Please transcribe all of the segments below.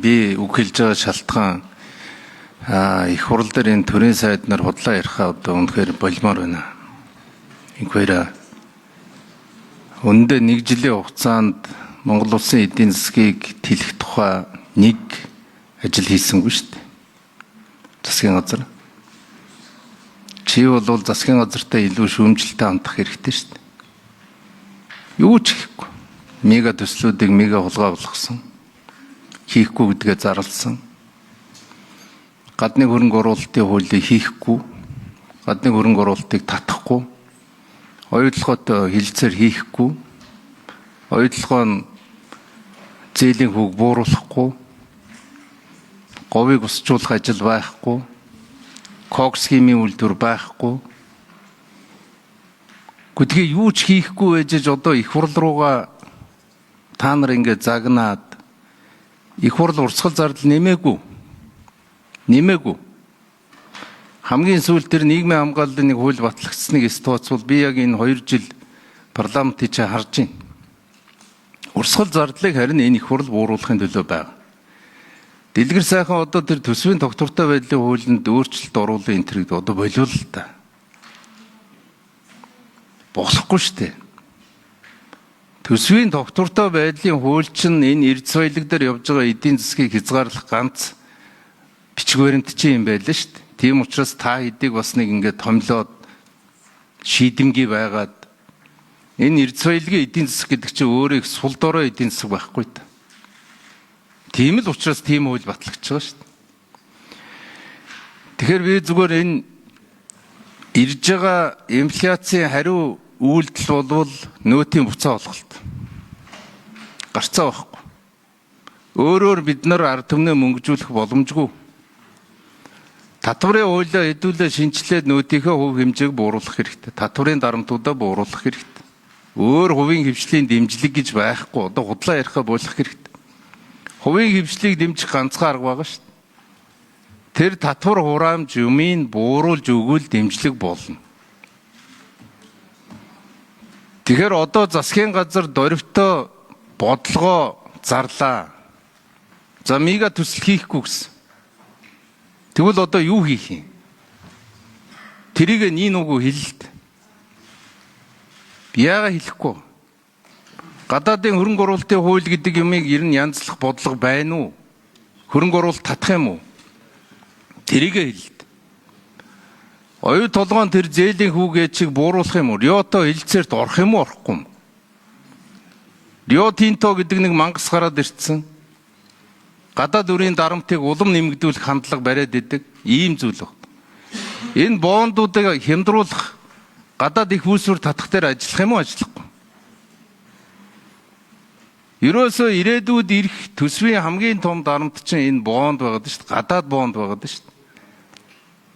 би үг хэлж байгаа шалтгаан их хурал дээр энэ төрийн сайд нар худлаа ярихаа одоо үнэхээр болмоор байна. Инхээр өндөө нэг жилийн хугацаанд Монгол улсын эдийн засгийг тэлэх тухай нэг ажил хийсэнгүй шүү дээ. Засгийн газар. Чи бол засгийн газартай илүү шүүмжлэлтэй хандах хэрэгтэй шүү дээ. Юу ч хийхгүй. Мега төслүүдийг мега хулгай болгосон. Хийхгүй гэдгээ зарласан. Гадны хөрөнгө оруулалтын хуулийг хийхгүй, гадны хөрөнгө оруулалтыг татахгүй, оюутлоготой хилцээр хийхгүй, оюутлогоо нь зээлийн хүүг бууруулахгүй, говийг усжуулах ажил байхгүй, кокс химийн үйлдвэр байхгүй. Гэдгийг юу ч хийхгүй байж одоо их хурл руугаа та нар ингээд загнаад их хурл урсгал зардал нэмээгүй. Хамгийн сүүлд тэр нийгмийн хамгааллын нэг хууль батлагдсныг тооцвол би яг энэ 2 жил парламентыг харж байна. Урсгал зардлыг харин энэ их хурл бууруулахын төлөө байна. Дэлгэр сайхан одоо тэр төсвийн тогтвортой байдлын хуулинд өөрчлөлт оруулах энэ төрөйд одоо болиул л та. Болохгүй шүү дээ. Төсвийн тогтвортой байдлын хууль чинь энэ эрдэс баялаг дээр явж байгаа эдийн засгийг хязгаарлах ганц бичиг баримтчин юм байлаа шүү дээ. Тийм учраас та хэдийг бас нэг ингээд томлоод шийдэмгий байгаад энэ эрдэс баялагын эдийн засаг гэдэг чинь өөрөө их сул дорой эдийн засаг байхгүй та. Тийм л учраас тийм хууль батлагдж байгаа шүү дээ. Тэгэхээр би зүгээр энэ ирж байгаа инфляцийн хариу үйлдэл болвол нөөтийн буцаа олголт. Гарцаа байхгүй. Өөрөөр бид нар ард түмнээ мөнгөжүүлэх боломжгүй. Татварын хуулиа хэдүүлээ шинжилээд нөөтийнхөө хувь хэмжээг бууруулах хэрэгтэй. Татварын дарамтуудаа бууруулах хэрэгтэй. Өөр хувийн хвшлийн дэмжлэг гэж байхгүй. Одоо худлаа ярихаа болох хэрэгтэй. Хувийн хвшлийг дэмжих ганцхан арга байгаа шүү дээ. Тэр татвар хураамж юмыг бууруулж өгвөл дэмжлэг болно. Тэгэхээр одоо засгийн газар дөрвтөө бодлогоо зарлаа. За мега төсөл хийхгүй гэсэн. Тэгвэл одоо юу хийх юм? Тэрийг нин үгүй хэлэлт. Яагаад хэлэхгүй? Гадаадын хөрөнгө оруулалтын хууль гэдэг юмыг ер нь янзлах бодлого байна уу? Хөрөнгө оруулалт татах юм уу? Тэрийг хэлэлт. Оюу толгоон тэр зээлийн хүүгээ чиг бууруулах юм уу? Риото хилцээрт орох юм уу, орохгүй юм? Рио Тинто гэдэг нэг мангас гараад ирсэн. Гадаад өрийн дарамтыг улам нэмэгдүүлэх хандлага бариад идэг ийм зүйл байна. Энэ бондуудыг хямдруулах гадаад их үйлсвэр татах дээр ажиллах юм уу, ажиллахгүй? Ерөөсөө ирээдүйд ирэх төсвийн хамгийн том дарамт чинь энэ бонд байгаад шүү дээ. Гадаад бонд байгаад шүү дээ.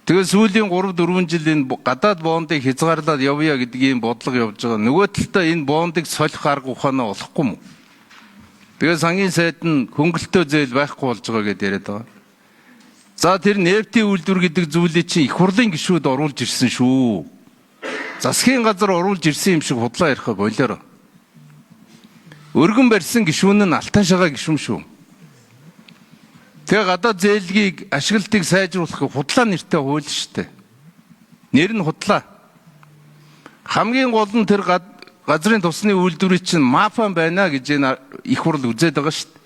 Тэгээ сүүлийн 3-4 жил энэ гадаад бондыг хязгаарлаад явъя гэдэг ийм бодлого явж байгаа. Нөгөө талдаа энэ бондыг солих арга ухаанаа олохгүй юм. Тэгээ сангийн сайд нь хөнгөлтөө зээл байхгүй болж байгаа гэдээ яриад байгаа. За тэр нефтийн үйлдвэр гэдэг зүйлийг чинь их хурлын гишүүд оруулж ирсэн шүү. Засгийн газар оруулж ирсэн юм шиг худлаа ярихаа болоорой. Өргөн барьсан гишүүн нь алтан шагаа гишүүн шүү. Тэгээ гадаад зээлгийг ашиглалтыг сайжруулах худлаа нэртэй хууль шүү дээ. Нэр нь худлаа. Хамгийн гол нь тэр газрын тусны үйлдвэрийн чинь мафиан байна гэж энэ их хурл үзээд байгаа шүү дээ.